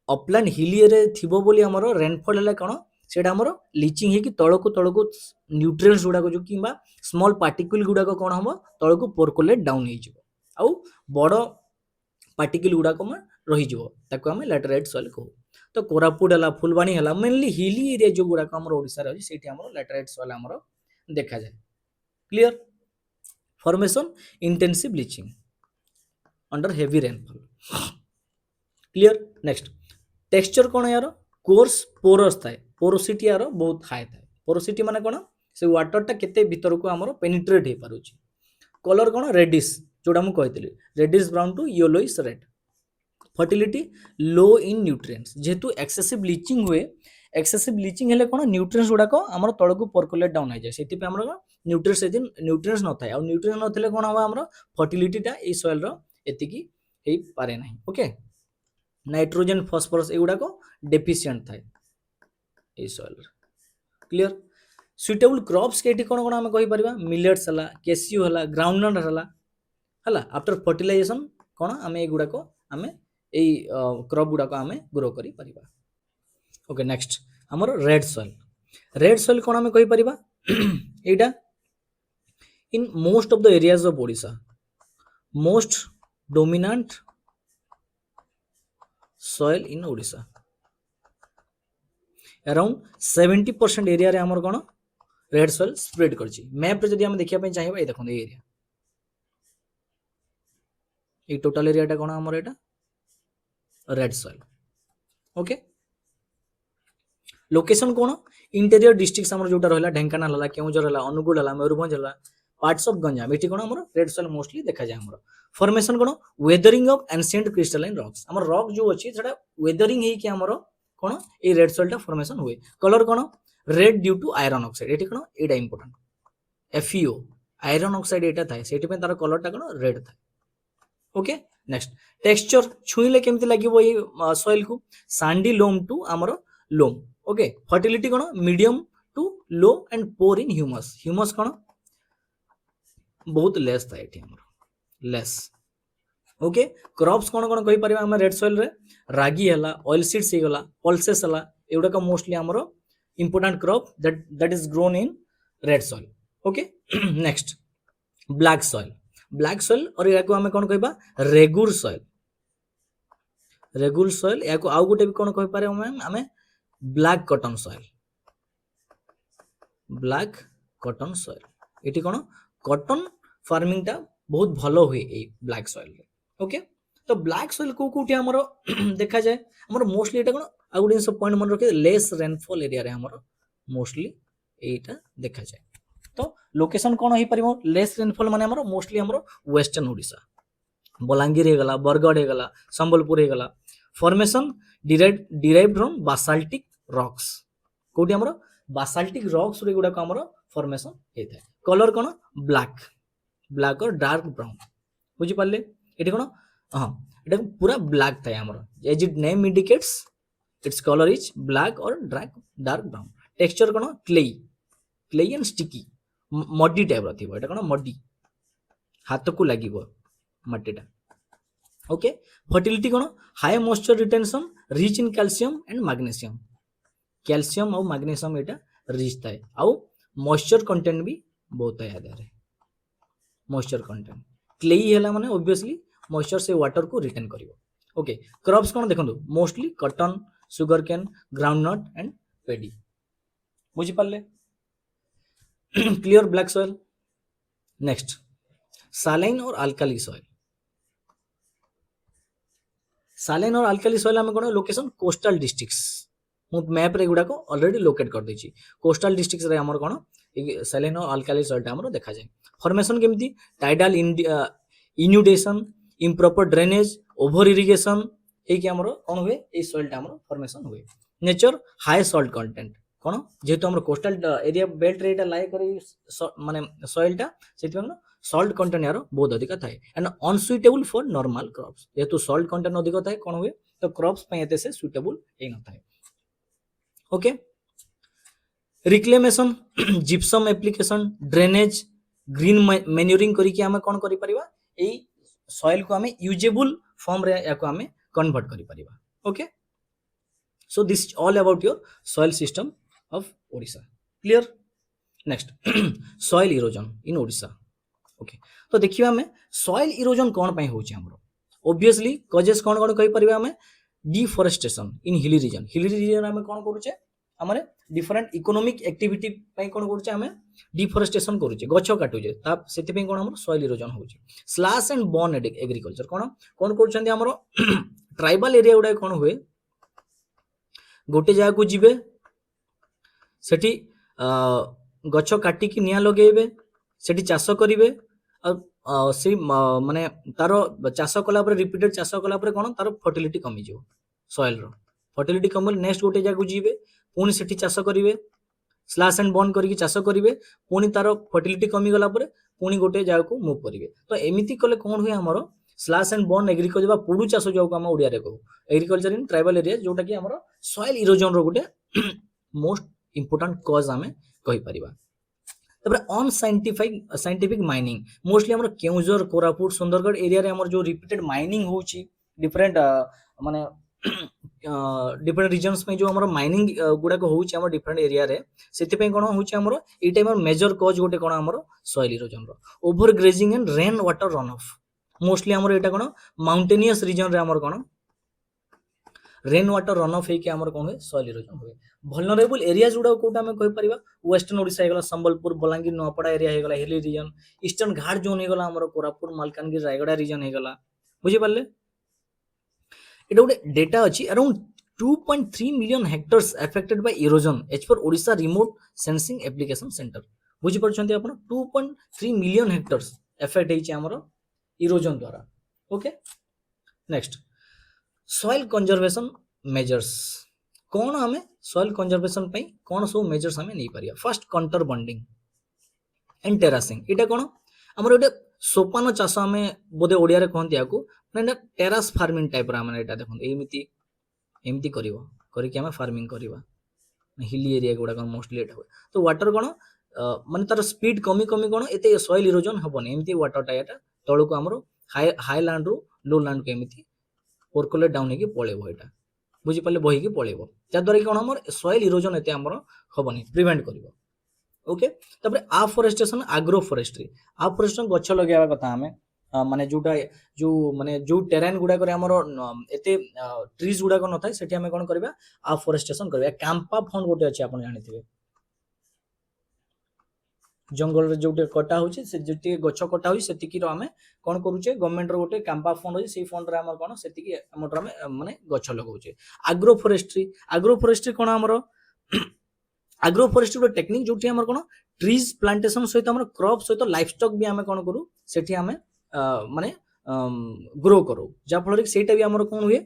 upland hilly area थिबो बोली हमर रेनफॉल हला कोन सेटा हमर लीचिंग हे कि तळको न्यूट्रिएंट्स गुडा को जो किबा स्मॉल पार्टिकल गुडा को कोन हम तळको परकोलेट डाउन हे जिवो आउ बडो पार्टिकल गुडा को रही जिवो ताको हम लैटेराइट सॉइल कहू तो कोरापुट हला फुलबाणी हला मेनली हिली एरिया जो गुडा को हमर ओडिसा रे सेठी हमर लैटेराइट सॉइल हमर देखा जाए clear formation intensive bleaching under heavy rainfall clear next texture कौन यार कोर्स पोरस थाए पोरोसिटी यार बहुत हाई थाए पोरोसिटी माने कौन से वाटर टा केते भीतर को हमर पेनिट्रेट हे पारुची कलर कौन रेडिश जोडा मु कहतली reddish brown to yellowish red fertility low in nutrients जेहेतु एक्सेसिव ब्लीचिंग हुए एक्सेसिव ब्लीचिंग हेले कोन न्यूट्रिएंट्स गुडा को हमर तळ को परकोलेट डाउन हो जाय सेति पे हमर न्यूट्रिएंट्स न थाय आ न्यूट्रिएंट न थले कोन हवा हमर फर्टिलिटी टा ए सॉइल रो एतिकी हेई पारे नाही ओके नाइट्रोजन फास्फोरस एगुडा को डेफिशिएंट थाय ए सॉइल क्लियर सुटेबल क्रॉप्स केटी कोन कोन हम कहि परबा मिलेट्स हला केसियो हला ग्राउंडनट हला आफ्टर फर्टिलाइजेशन कोन हमें एगुडा को हमें ए क्रॉप गुडा को हमें ग्रो करि परबा ओके नेक्स्ट हमर रेड सॉइल कोन हमें कहि परबा एटा in most of the areas of Odisha most dominant soil in Odisha around 70% area रे हमर कोन रेड सॉइल स्प्रेड करछि मैप रे जदि हम देखिया पय चाहिबा ए देखन एरिया ए टोटल एरिया टा कोन हमर एटा रेड सॉइल ओके लोकेशन कौन इंटेरियर डिस्ट्रिक्ट हमर जोटा रहला ढेंकानाल हला केउंझर हला अनुगुल हला मयूरभंज हला पार्ट्स ऑफ गंजाम एठी कोन हमर रेड सॉइल मोस्टली देखा जाय हमर फॉर्मेशन कोन weathering of ancient crystalline rocks हमर रॉक जो अछि सेटा वेदरिंग हे कि हमर कोन ए रेड सॉइल टा फॉर्मेशन हुए कलर कोन red due to iron oxide एठी कोन एटा इंपोर्टेंट FeO आयरन ऑक्साइड एटा थाए सेठी पे तार कलर टा कोन रेड थाए ओके नेक्स्ट टेक्सचर छुईले केमति लागिवो ए सॉइल को सैंडी लोम टू हमर लोम ओके फर्टिलिटी कोन medium to low and poor in humus कोन बहुत लेस था एठी हमर लेस ओके क्रॉप्स कोन कोन कहि परिबा हम रेड सॉइल रे रागी हला ऑयल सीड्स हे गला पल्सेस हला एउडा का मोस्टली हमर important crop that is grown in red soil okay next black soil और या को हम कोन कहबा रेगुर सॉइल या को आउ गोटे भी कोन कहि पारे हम ब्लैक कॉटन सॉइल एटी कोन कॉटन फार्मिंग टा बहुत भलो हुए ए ब्लैक सॉइल रे ओके तो ब्लैक सॉइल को कोठी हमरो देखा जाए हमरो मोस्टली एटा कोन आ गुडी सब पॉइंट मन रखे लेस रेनफॉल एरिया रे हमरो मोस्टली एटा देखा जाए तो लोकेशन कोन होई परिमो लेस रेनफॉल माने हमरो मोस्टली हमरो वेस्टर्न ओडिशा बलांगीर हे गला बरगढ़ हे गला संबलपुर हे गला फॉर्मेशन डिराइव्ड फ्रॉम बासाल्टिक रॉक्स कोठी हमरो बासाल्टिक रॉक्स रे गुडा को हमरो फॉर्मेशन हे थाए कलर कोन ब्लैक और डार्क ब्राउन बुझी पाले एठी कोन हां एटा पूरा ब्लैक थाए हमरो as it name indicates its colour is black और डार्क ब्राउन टेक्सचर कोन clay and sticky muddy type रो थिबो एटा कोन मड्डी हाथ को लागिबो मट्टीटा ओके फर्टिलिटी कोन high moisture retention rich in calcium and magnesium और मैग्नीशियम एटा रिच थाए आउ मॉइस्चर कंटेंट भी बहुत है याद मॉइस्चर कंटेंट क्ले हैला माने ऑब्वियसली मॉइस्चर से वाटर को रिटेन करिवो ओके क्रॉप्स कोन देखंतु mostly cotton sugar cane groundnut and paddy बुझी पाले clear black soil next saline और अल्काली सॉइल सालाइन और अल्काली सॉइल आम कौन लोकेशन कोस्टल डिस्ट्रिक्ट्स मु मैप रे गुडा को ऑलरेडी लोकेट कर देछि कोस्टल डिस्ट्रिक्ट्स रे हमर कोन सालाइन और अल्काली सॉइल हमर देखा जाय फॉर्मेशन केमती tidal inundation improper drainage over irrigation ए कि हमर कोन हुए ए सॉइल टा हमर फॉर्मेशन हुए नेचर हाई सॉल्ट कंटेंट कोन जेतु हमर कोस्टल एरिया बेल्ट रे एटा लाई करी माने सॉइल टा सेति सॉल्ट कंटेंट यार बहुत अधिक थाए and unsuitable for normal crops जेतु सॉल्ट कंटेंट अधिक थाए कोन हुए तो क्रॉप्स पे एते से सुइटेबल हे न थाए okay reclamation gypsum application drainage green manuring करी कि हमें कोन करि परिबा एई सॉइल को हमें यूजेबल फॉर्म रे या को हमें कन्वर्ट करि परिबा okay so this all about your soil system of Odisha clear next soil erosion in Odisha okay तो देखिए हमें सॉइल इरोजन कौन पाई होची हमरो ऑब्वियसली कॉजेस कौन कौन कहि परिबा हमें डिफॉरेस्टेशन इन हिली रीजन हमें कौन करूचे हमरे डिफरेंट इकोनॉमिक एक्टिविटी पाई कौन करूचे हमें डिफॉरेस्टेशन करूचे गछ काटुचे ता सेति पे कौन हमरो सॉइल इरोजन होची स्लैश एंड बर्न एग्रीकल्चर कौन करूछंती हमरो ट्राइबल एरिया उडा कौन हुए गोटे जगह को जिबे सेठी गछ काटी की निया लगेबे सेठी चाष करिवे से माने तार चाष कला पर रिपीटेड चाष कला पर कोन तार फर्टिलिटी कमी जो सॉइल रो फर्टिलिटी कमल नेक्स्ट गोटे जगह जीवे पुनी सेठी चाष करिवे स्लैश एंड बर्न करके चाष करिवे पुनी तार फर्टिलिटी कमी गला पर पुनी गोटे जगह को मूव करिवे तो एमिति कले कोन हुए हमरो स्लैश एंड बर्न एग्रीकल्चर बा पुडू चाष जो हम ओडिया रे कहू एग्रीकल्चर इन ट्राइबल एरिया जोटा कि हमरो सॉइल इरोजन रो गोटे मोस्ट इंपोर्टेंट कॉज हमें कहि परिबा तबरे ऑन साइंटिफिक माइनिंग मोस्टली हमर केउझर कोरापुट सुंदरगढ़ एरिया रे हमर जो रिपीटेड माइनिंग होची डिफरेंट माने डिफरेंट रीजन्स में जो हमर माइनिंग गुडा को होची हमर डिफरेंट एरिया रे सेति पे कोन होची हमर ए टाइम मेजर कॉज गोटे कोन हमर सॉइल इरोजन रो over grazing and rain water run off mostly हमर एटा कोन माउंटेनियस रीजन रे हमर कोन रेन वाटर रन ऑफ हे के हमर कोन सॉइल इरोजन हुए vulnerable areas गुडा कोटा में कहि परिबा वेस्टर्न ओडिशा हेगला संबलपुर बलांगीर नोपड़ा एरिया हेगला hilly region eastern ghat zone हेगला हमर कोरापुट मालकानगिरी रायगड़ा रीजन हेगला बुझि पाले एटा गोटे डेटा अछि around 2.3 million hectares affected by erosion as per Odisha remote sensing application centre बुझि परछन्ती आपण 2.3 मिलियन हेक्टर्स अफेक्ट हेछि हमर इरोजन द्वारा okay next soil conservation measures कौन हमें सॉइल कंजर्वेशन पे कौन सब मेजर्स हमें नहीं पारिया first contour bunding and terracing एटा कौन हमर एटा सोपान चाष हमें बोधे ओडिया रे कहंती याको माने टेरास फार्मिंग टाइप रा माने एटा देखन एमिति करिवो करि कि हमें फार्मिंग करिवा हिली एरिया गुडा कौन मोस्टली एटा हुए तो वाटर कौन माने तार स्पीड कमी कौन एते सॉइल इरोजन हबनी एमिति वाटर टा एटा तळु को हमरो हाई लैंड रो लो लैंड को एमिति परकोलेट डाउन हेकी पळेबो एटा बुझी पाले बही की पळेबो जा द्वारा कि कोन हमर सॉइल इरोजन एते हमर हबनी प्रिवेंट करिवो ओके तबरे आफ्लोरेस्टेशन एग्रो फॉरेस्ट्री गछ लगावा कथा हमें माने जो टेरेन गुडा करे हमर एते ट्रीज गुडा को नथाय सेठी हमें कोन करबा आफ्लोरेस्टेशन करबा कैंपा फंड गोटे अछि आपण जानिथिबे जंगल रे जोटे कटा होची से जति गछ कटा होई सेतिकी रो हमें कोन करूचे गवर्नमेंट रो गोटे कैंपा फंड होई से फंड रे हमर कोन सेतिकी हमर हमें माने गछ लगाउचे एग्रो फॉरेस्ट्री कोन हमर एग्रो फॉरेस्ट्री रो टेक्निक जोटी हमर कोन ट्रीज प्लांटेशन सहित हमर क्रॉप सहित लाइफ स्टॉक भी हमें कोन करू सेठी हमें माने ग्रो करू जा फल रे सेटा भी हमर कोन हुए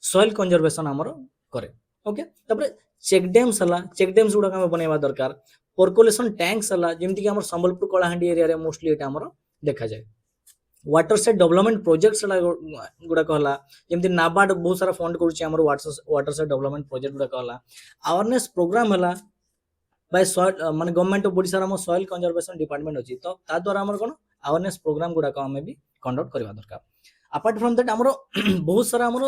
सॉइल कंजर्वेशन हमर करे ओके तबरे चेक डैम्स गुडा हमें बनेवा दरकार पर्कोलेशन टैंक्स हला जेमति कि हमर संबलपुर कलाहांडी एरिया रे मोस्टली एटा हमर देखा जाय वाटर सेट डेवलपमेंट प्रोजेक्ट्स गुडा कहला जेमति नाबार्ड बहुत सारा फंड करूची हमर वाटर सेट डेवलपमेंट प्रोजेक्ट गुडा कहला अवेयरनेस प्रोग्राम हला बाय सॉइल माने गवर्नमेंट ऑफ ओडिशा हमर सॉइल कंजर्वेशन डिपार्टमेंट अछि तो ता द्वारा हमर कोन अवेयरनेस प्रोग्राम गुडा को हमें भी कंडक्ट करबा दरकार अपार्ट फ्रॉम दैट हमर बहुत सारा हमर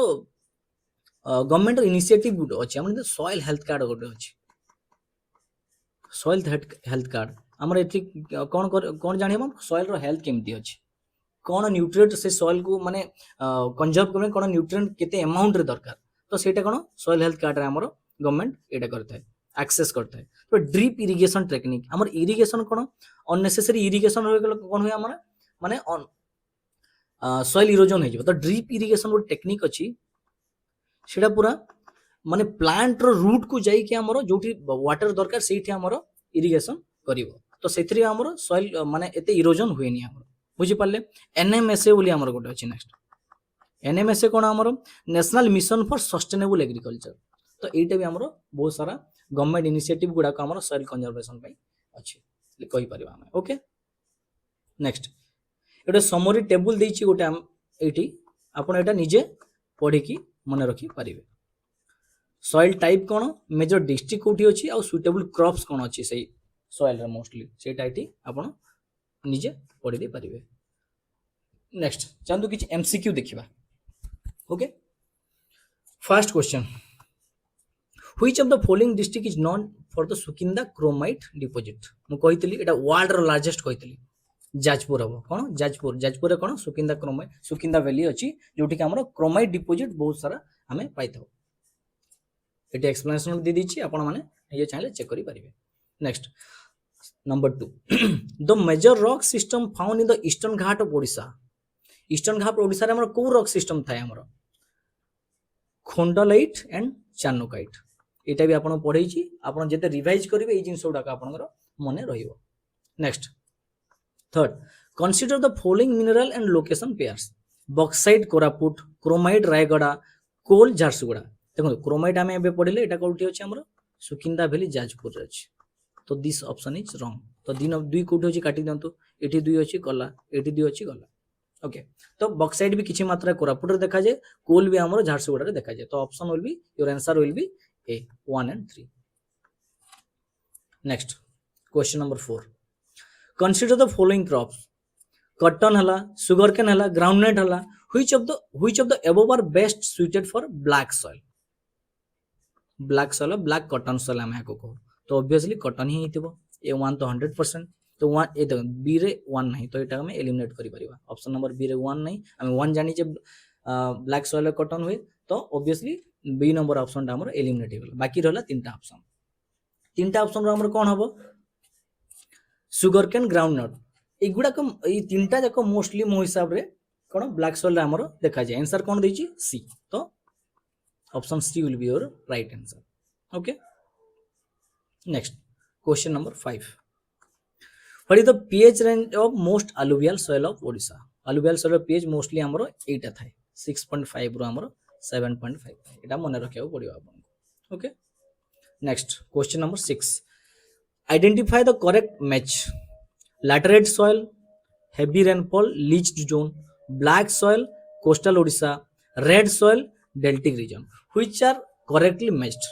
गवर्नमेंट इनिशिएटिव अछि हमर सॉइल हेल्थ कार्ड गुडा अछि सॉइल हेल्थ कार्ड हमर एथि कोन जानि हम सॉइल रो हेल्थ केमती अछि कोन न्यूट्रिएंट से सॉइल को माने कंजर्व करने कोन न्यूट्रिएंट केते अमाउंट रे दरकार तो सेटा कोन सॉइल हेल्थ कार्ड रे हमर गवर्नमेंट एटा करता है एक्सेस करता है तो ड्रिप इरिगेशन टेक्निक हमर इरिगेशन कोन अननेसेसरी इरिगेशन होय गेल कोन होय हमर माने सॉइल इरोजन हो तो ड्रिप इरिगेशन वो टेक्निक अच्छी सेटा पूरा माने प्लांट रो रूट को जाई कि हमरो जोठी वाटर दरकार सेठी हमरो इरिगेशन करिवो तो सेथरि हमरो सॉइल माने एते इरोजन हुएनी हमरो बुझी पाले एनएमएसए बोली हमरो गोटे अछि नेक्स्ट एनएमएसए कोन हमरो national mission for sustainable agriculture तो एटा भी हमरो बहुत सारा गवर्नमेंट इनिशिएटिव गुडा को हमरो सॉइल कंजर्वेशन पई अछि कहि परिबा हम ओके नेक्स्ट एटा समरी टेबल देछि गोटे एठी आपण एटा निजे पढी की मने रखी परिबे सॉइल टाइप कोन मेजर डिस्ट्रिक्ट कोठी अछि आ सुटेबल क्रॉप्स कोन अछि सही सॉइल रे मोस्टली सेटा एठी आपण निजे पढी दे परिबे नेक्स्ट चांदु किछ एमसीक्यू देखिबा okay first question which of the following district is known for the Sukinda chromite deposit मु कहितली एटा वर्ल्ड रो लार्जेस्ट कहितली जाजपुर हबो कोन जाजपुर रे कोन सुकिंदा वैली अछि जोठी के हमरो क्रोमाइट डिपॉजिट बहुत सारा हमें पाइथौ एटी एक्सप्लेनेशन दे दीची आपण माने ये चाहे चेक करि परिबे next number 2 the major rock system found in the eastern ghat of Odisha रे हमर को रॉक सिस्टम थाय हमर खोंडलाइट एंड चानुकाइट एटा भी आपण पढै छी आपण जेते रिवाइज करिवे ए जिंस उडा का आपनकर मने रहिबो next third consider the following mineral and location pairs bauxite Koraput chromite Rayagada coal Jharsuguda देखो क्रोमाइट आमे एबे पढिले एटा कोठी अछि हमर सुकिंदा वैली जाजपुर रे अछि तो दिस ऑप्शन इज रॉन्ग तो दिन दुई कोठी अछि काटी दंतु एठी दुई अछि गला एठी दुई अछि गला ओके तो बॉक्साइट भी किछि मात्रा कोरापुट रे देखा जाय कोल भी हमर झारसुगुड़ा रे देखा जाय तो option will be your answer will be a 1 and 3 next question number 4 consider the following crops cotton हला सुगर केन हला ग्राउंडनट हला which of the above are best suited for black soil black cotton soil हम को कहो तो obviously cotton ही हितबो ए 1 तो 100% तो 1 ए देखो बी रे 1 नहीं तो एटा हम एलिमिनेट करि परिबा ऑप्शन नंबर बी रे 1 नहीं हम 1 जानि जे ब्लैक सॉइल कॉटन हुए तो ऑब्वियसली बी नंबर ऑप्शन टा हमर एलिमिनेट हो बाकी रहला तीनटा ऑप्शन रो हमर कोन हबो सुगर केन ग्राउंडनट एगुडा को ए तीनटा जाको मोस्टली मो हिसाब रे कोन ब्लैक सॉइल रे हमर देखा जाय आंसर कोन दैछि सी तो option C will be your right answer okay next question number 5 what is the pH range of most alluvial soil of Odisha alluvial soil pH mostly हमर एटा थाय 6.5 रो हमर 7.5 एटा मने रखियो पड़ियो आपन okay next question number 6 identify the correct match laterite soil heavy rainfall leached zone black soil coastal Odisha red soil deltaic region which are correctly matched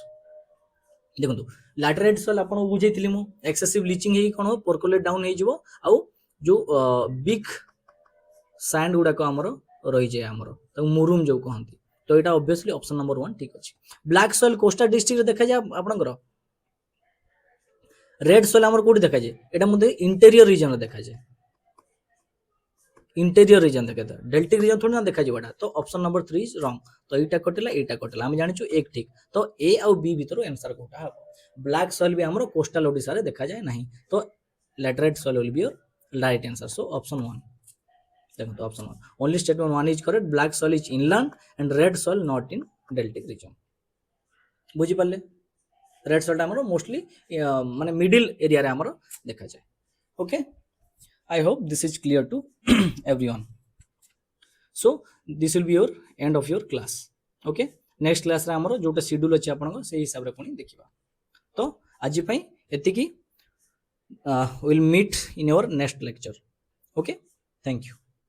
देखंतु laterite soil आपन बुझैतिली मु एक्सेसिव लीचिंग हे कोन परकोलेट डाउन हे जिवो आउ जो बिग सैंड गुडा को हमरो रहि जाय हमरो त मुरुम जो कहंती तो एटा ऑब्वियसली ऑप्शन नंबर 1 ठीक अछि ब्लैक सॉइल कोस्टल डिस्ट्रिक्ट रे देखा जाय आपनकर रेड सॉइल हमर कोठी देखा जाय एटा मध्ये इंटीरियर रीजन रे देखा जाय इंटीरियर रीजन देखा था डेल्टिक रीजन थोड़ी ना देखा जाय तो ऑप्शन नंबर 3 इज रॉन्ग तो एटा कटला हम जानि छु एक ठीक तो ए और बी भीतर आंसर कोटा ह ब्लैक सॉइल भी हमरो कोस्टल ओडिसा रे देखा जाय नहीं तो laterite soil will be your right answer so option 1 देखो तो option 1 only statement 1 is correct black soil is inland and red soil not in deltaic region बुझी पाले रेड सॉइल हमरो मोस्टली माने मिडिल एरिया रे हमरो देखा जाय okay I hope this is clear to everyone so this will be your end of your class okay next class रे हमरो जोटा शेड्यूल अछि आपन से हिसाब रे कोनी देखिबा तो आज पई एतिकी will meet in your next lecture okay thank you